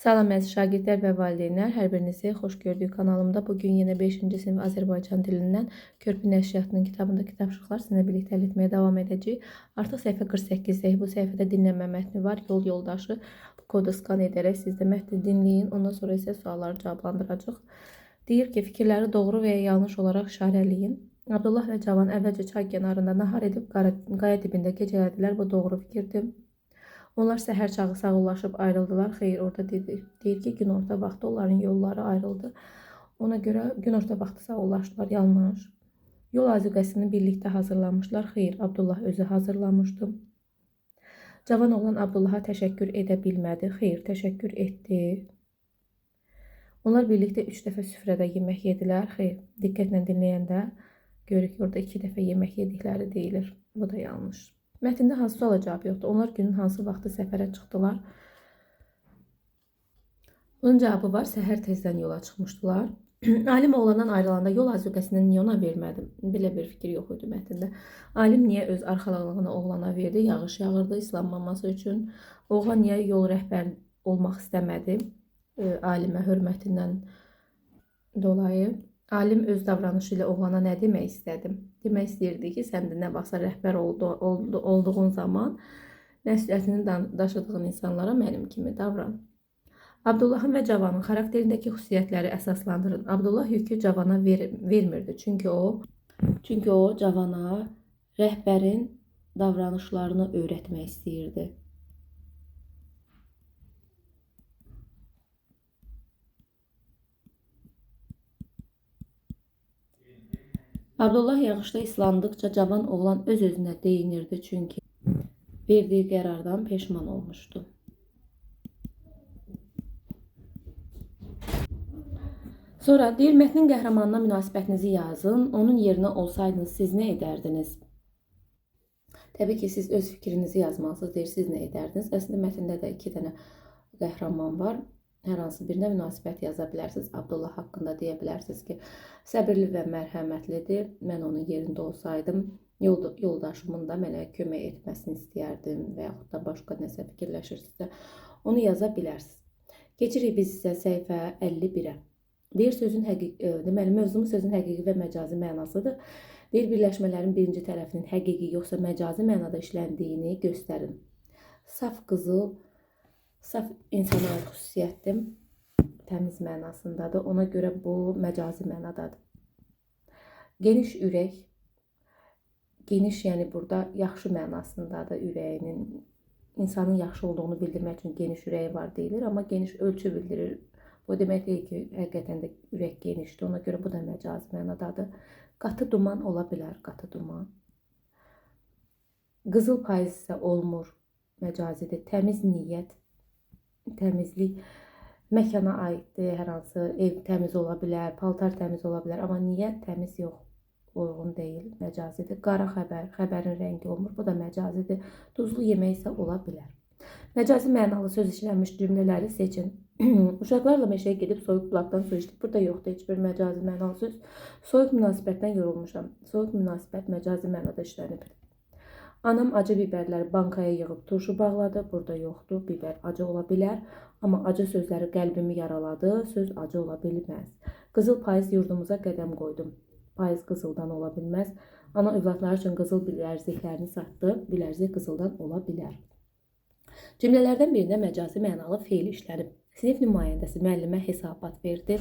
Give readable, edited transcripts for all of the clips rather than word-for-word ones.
Salam əziz şagirdlər və valideynlər, hər birinizi xoş gördük kanalımda. Bugün yenə 5-ci sinif Azərbaycan dilindən Körpü nəşriyyatının kitabındakı tapşırıqlar sizinlə birlikdə həll etməyə davam edəcəyik. Artıq səhifə 48-dəyik. Bu səhifədə dinləmə mətni var. Yol yoldaşı kodu skan edərək siz də mətni dinləyin. Ondan sonra isə sualları cavablandıracaq. Deyir ki, fikirləri doğru və ya yanlış olaraq işarələyin. Abdullah və Cavan əvvəlcə çay kənarında nahar edib qaya dibində gecələdilər. Bu doğru fikirdir. Onlar səhər çağı sağollaşıb ayrıldılar. Xeyr, orada deyir ki, günorta vaxtı onların yolları ayrıldı. Ona görə günorta vaxtı sağollaşdılar. Yanlış. Yol azuqəsini birlikdə hazırlamışlar. Xeyr, Abdullah özü hazırlamışdı. Cavan oğlan Abdullaha təşəkkür edə bilmədi. Xeyr, təşəkkür etdi. Onlar birlikdə 3 dəfə süfrədə yemək yedilər. Xeyr, diqqətlə dinləyəndə görürük ki, orada 2 dəfə yemək yedikləri deyilir. Bu da yanlış. Mətndə hansı suala cavab yoxdur? Onlar günün hansı vaxtı səfərə çıxdılar? Bunun cavabı var. Səhər tezdən yola çıxmışdılar. Alim oğlandan ayrılanda yol azuqəsini niyə ona vermədim? Belə bir fikir yox idi mətndə. Alim niyə öz arxalığını oğlana verdi? Yağış yağırdı islanmaması üçün. Oğlan niyə yol rəhbəri olmaq istəmədi? Alimə hörmətindən dolayı. Alim öz davranışı ilə oğlana nə demək istədi? Demək istəyirdi ki, sən də nə vaxtsa rəhbər olduğun zaman məsuliyyətini daşıdığın insanlara mənim kimi davran. Abdullahın və Cavanın xarakterindəki xüsusiyyətləri əsaslandırın. Abdullah yükü Cavana vermirdi. Çünki o Cavana rəhbərin davranışlarını öyrətmək istəyirdi. Abdullah yağışda islandıqca Cavan oğlan öz-özünə deyinirdi çünki verdiyi qərardan peşman olmuşdu. Sonra deyir, mətnin qəhrəmanına münasibətinizi yazın. Onun yerinə olsaydınız siz nə edərdiniz? Təbii ki, siz öz fikrinizi yazmalısınız. Deyir, siz nə edərdiniz? Əslində mətndə də 2 dənə qəhrəman var. Hər hansı birinə münasibət yaza bilərsiniz. Abdullah haqqında deyə bilərsiniz ki, səbirli və mərhəmətlidir. Mən onun yerində olsaydım, yoldaşımın da mənə kömək etməsini istəyərdim və yaxud da başqa nəsə fikirləşirsinizsə, onu yaza bilərsiniz. Keçirik biz isə səhifə 51-ə. Deyir, mövzumuz sözün həqiqi və məcazi mənasıdır. Deyir, birləşmələrin birinci tərəfinin həqiqi yoxsa məcazi mənada işləndiyini göstərin. Saf qızıl, saf insana xüsusiyyətdir, təmiz mənasındadır. Ona görə bu məcazi mənadadır. Geniş ürək, geniş yəni burada yaxşı mənasındadır ürəyinin. İnsanın yaxşı olduğunu bildirmək üçün geniş ürəyi var deyilir, amma geniş ölçü bildirir. Bu demək deyil ki, həqiqətən də ürək genişdir. Ona görə bu da məcazi mənadadır. Qatı duman ola bilər, qatı duman. Qızıl payız isə olmur, məcazidir. Təmiz niyyət, təmizlik məkana aiddir, hər hansı ev təmiz ola bilər, paltar təmiz ola bilər, amma niyyət təmiz yox, uyğun deyil, məcazidir. Qara xəbər, xəbərin rəngi olmur, bu da məcazidir. Duzlu yemək isə ola bilər. Məcazi mənalı söz işlənmiş cümlələri seçin. Uşaqlarla meşəyə gedib soyuq bulaqdan su içdik. Burada yoxdur heç bir məcazi mənalı söz. Soyuq münasibətdən yorulmuşam. Soyuq münasibət məcazi mənada işlənib. Anam acı bibərləri bankaya yığıb turşu bağladı. Burada yoxdur. Bibər acı ola bilər. Amma acı sözləri qəlbimi yaraladı. Söz acı ola bilməz. Qızıl payız yurdumuza qədəm qoydum. Payız qızıldan ola bilməz. Ana övladları üçün qızıl bilərziklərini satdı. Bilərzik qızıldan ola bilər. Cümlələrdən birində məcazi mənalı feil işlənib. Sinif nümayəndəsi müəllimə hesabat verdi.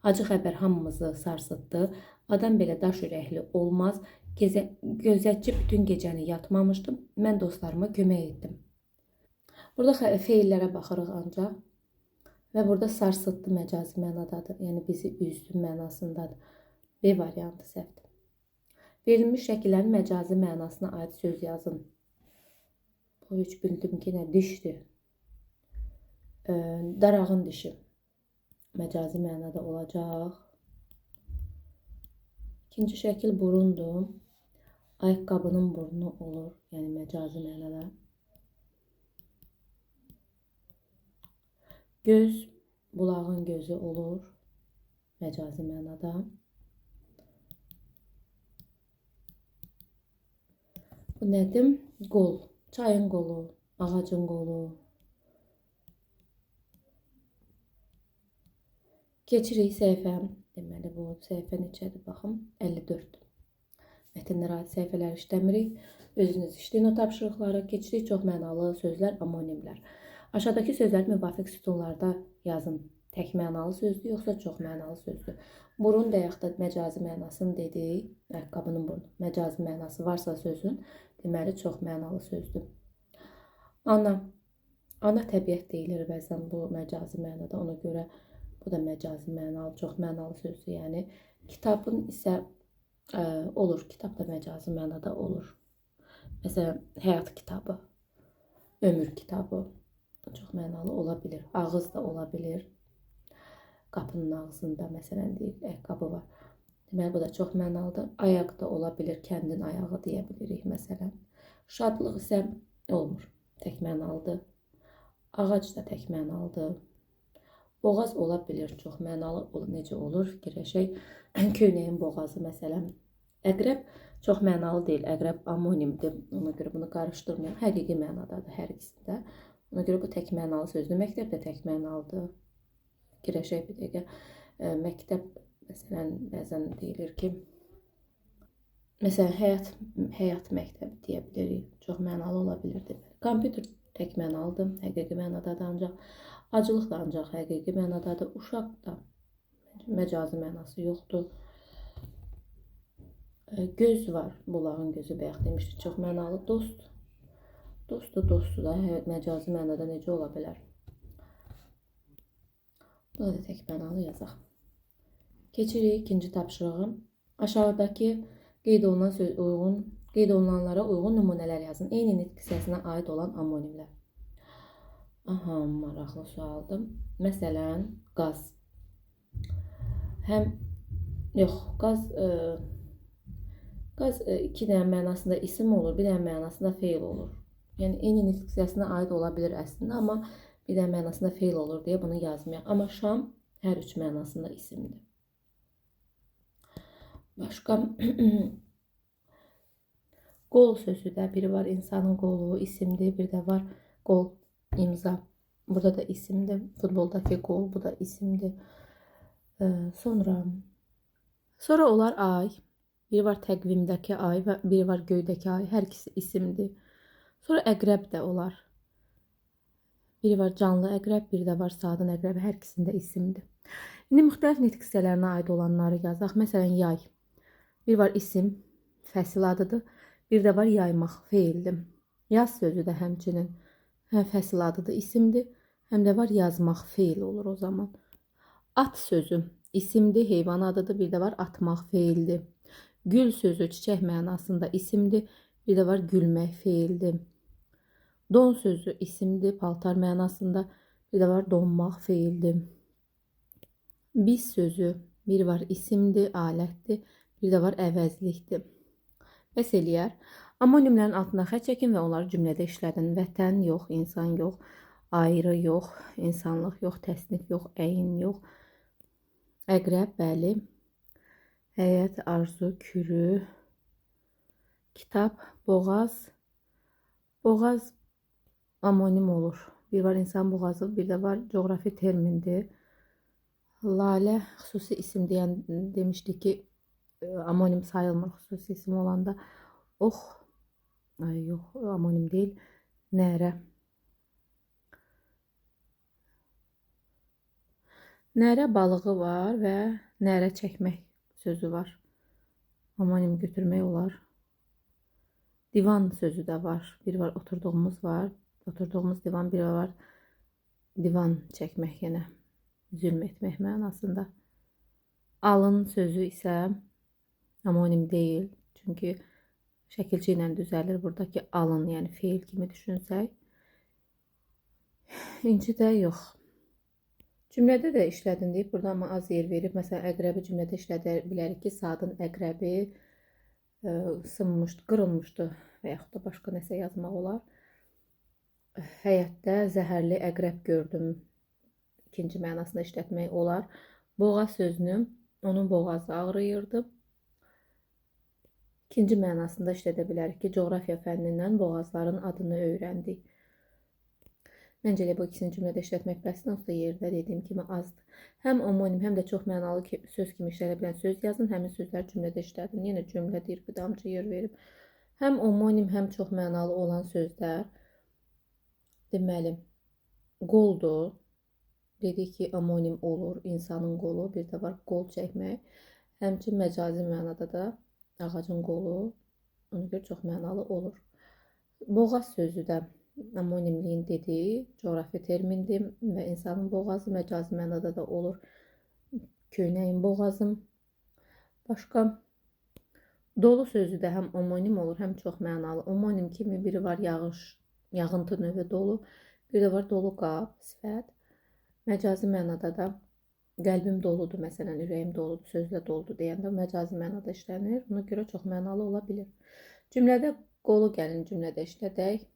Acı xəbər hamımızı sarsıtdı. Adam belə daş ürəkli olmaz. Gözətçi bütün gecəni yatmamışdım. Mən dostlarıma kömək etdim. Burada feillərə baxırıq ancaq. Və burada sarsıtdı məcazi mənadadır. Yəni bizi üzdü mənasındadır. B variantı səhvdir. Verilmiş şəkillərin məcazi mənasına aid söz yazın. Bu üç bildim ki, nə dişdir. Darağın dişi məcazi mənada olacaq. İkinci şəkil burundur. Ayaqqabının burnu olur, yəni məcazi mənada. Göz, bulağın gözü olur, məcazi mənada. Bu nədir? Qol, çayın qolu, ağacın qolu. Keçirik səhifə. Deməli bu səhifə neçədir baxım? 54. Mətnlər adi səhifələr işləmirik. Özünüz işləyin o tapşırıqları. Keçirik çoxmənalı sözlər, amonimlər. Aşağıdakı sözlər müvafiq sütunlarda yazın. Tək mənalı sözdür, yoxsa çox mənalı sözdür? Burun da yaxud da məcazi mənasını dedik. Ayaqqabının burnu. Məcazi mənası varsa sözün, deməli çox mənalı sözdür. Ana. Ana təbiət deyilir bəzən bu məcazi mənada. Ona görə bu da məcazi mənalı, çox mənalı sözdür. Yəni kitabın isə olur. Kitab da məcazi mənada olur. Məsələn, həyat kitabı, ömür kitabı çox mənalı ola bilir. Ağız da ola bilir. Qapının ağzında məsələn deyək, ayaqqabı var. Deməli bu da çox mənalıdır. Ayaq da ola bilir, kəndin ayağı deyə bilirik məsələn. Şadlıq isə olmur. Tək mənalıdır. Ağac da tək mənalıdır. Boğaz ola bilir, çox mənalı necə olur fikirləşək. Köynəyin boğazı məsələn. Əqrəb çox mənalı deyil, əqrəb amonimdir. Ona görə bunu qarışdırmayın. Həqiqi mənadadır hər ikisində. Ona görə bu tək mənalı sözdür. Məktəb də tək mənalıdır. Fikirləşək bir dəqiqə. Məktəb məsələn bəzən deyilir ki, məsələn həyat məktəbi deyə bilirik. Çox mənalı ola bilir demək. Kompüter tək mənalıdır, həqiqi mənadadır ancaq. Acılıq da ancaq həqiqi mənadadır. Uşaq da məcazi mənası yoxdur. Göz var, bulağın gözü bayaq demişdik, çox mənalı. Dost. Dostu da məcazi mənada necə ola bilər? Bunu da tək mənalı yazaq. Keçirik ikinci tapşırığı. Aşağıdakı qeyd olunanlara uyğun nümunələr yazın. Eyni nitq hissəsinə aid olan amonimlər. Aha, maraqlı sualdır. Məsələn, qaz. Qaz iki dənə mənasında isim olur, bir dənə mənasında feil olur. Yəni eyni nitq hissəsinə aid ola bilir əslində, amma bir dənə mənasında feil olur deyə bunu yazmayaq. Amma şam hər üç mənasında isimdir. Başqa qol sözü də biri var, insanın qolu isimdir, bir də var qol, imza. Burada da isimdir. Futboldakı qol, bu da isimdir. Sonra olar ay. Biri var təqvimdəki ay və biri var göydəki ay. Hər ikisi isimdir. Sonra əqrəb də olar. Biri var canlı əqrəb, biri də var saatın əqrəbi. Hər ikisində isimdir. İndi müxtəlif nitq hissələrinə aid olanları yazaq. Məsələn, yay. Bir var isim, fəsil adıdır. Bir də var yaymaq, feildir. Yaz sözü də həmçinin həm fəsil adıdır, isimdir. Həm də var yazmaq, feil olur o zaman. At sözü isimdir, heyvan adıdır. Bir də var atmaq, feildir. Gül sözü çiçək mənasında isimdir. Bir də var gülmək, feildir. Don sözü isimdir, paltar mənasında. Bir də var donmaq, feildir. Biz sözü bir var isimdir, alətdir. Bir də var əvəzlikdir. Bəs eləyər. Amonimlərin altına xətt çəkin və onları cümlədə işlədin. Vətən yox, insan yox, ayrı yox, insanlıq yox, təsnif yox, əyin yox. Əqrəb, bəli. Həyət, arzu, kürü. Kitab, boğaz. Boğaz amonim olur. Bir var insan boğazı, bir də var coğrafi termindir. Lalə xüsusi isim deyən demişdik ki, amonim sayılmır xüsusi isim olanda. Ox, yox, amonim deyil. Nərə. Nərə balığı var və nərə çəkmək sözü var. Amonim götürmək olar. Divan sözü də var. Bir var oturduğumuz var. Oturduğumuz divan, bir var divan çəkmək yenə. Zülm etmək mənasında. Alın sözü isə amonim deyil. Çünki şəkilçi ilə düzəlir. Buradakı alın, yəni feil kimi düşünsək. İnci də yox. Cümlədə də işlədin deyib, burada amma az yer verib. Məsələn, əqrəbi cümlədə işlədə bilərik ki, saatın əqrəbi sınmışdı, qırılmışdı və yaxud da başqa nəsə yazmaq olar. Həyətdə zəhərli əqrəb gördüm. İkinci mənasında işlətmək olar. Boğaz sözünü, onun boğazı ağrıyırdı. İkinci mənasında işlədə bilərik ki, coğrafiya fənnindən boğazların adını öyrəndik. Məncə elə bu ikisini cümlədə işlətmək bəsdir. Onsuz da yerdə dediyim kimi azdır. Həm omonim, həm də çox mənalı söz kimi işlədə bilən söz yazın. Həmin sözləri cümlədə işlədin. Yenə cümlə deyir, bir damcı yer verib. Həm omonim, həm çox mənalı olan sözlər deməli qoldur. Dedik ki, omonim olur, insanın qolu. Bir də var qol çəkmək. Həmçin məcazi mənada da ağacın qolu. Ona görə çox mənalı olur. Boğaz sözü də amonimliyin dediyi coğrafi termindir və insanın boğazı məcazi mənada da olur. Köynəyin boğazım. Başqa dolu sözü də həm omonim olur, həm çox mənalı. Omonim kimi biri var yağış, yağıntı növü dolu, bir də var dolu qab, sifət. Məcazi mənada da qəlbim doludur, məsələn, ürəyim doludur, sözlə doludur deyəndə məcazi mənada işlənir. Ona görə çox mənalı ola bilir. Cümlədə qolu gəlin cümlədə işlədək.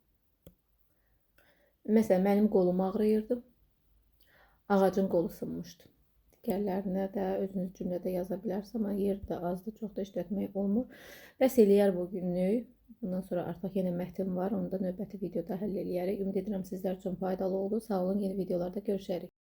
Məsələn, mənim qolum ağrıyırdı. Ağacın qolu sınmışdı. Digərlərinə də özünüz cümlədə yaza bilərsiniz, amma yerdə azdır, çox da işlətmək olmur. Bəs eləyər bugünlük. Bundan sonra artıq yenə mətn var, onu da növbəti videoda həll eləyərik. Ümid edirəm sizlər üçün faydalı oldu. Sağ olun, yeni videolarda görüşərik.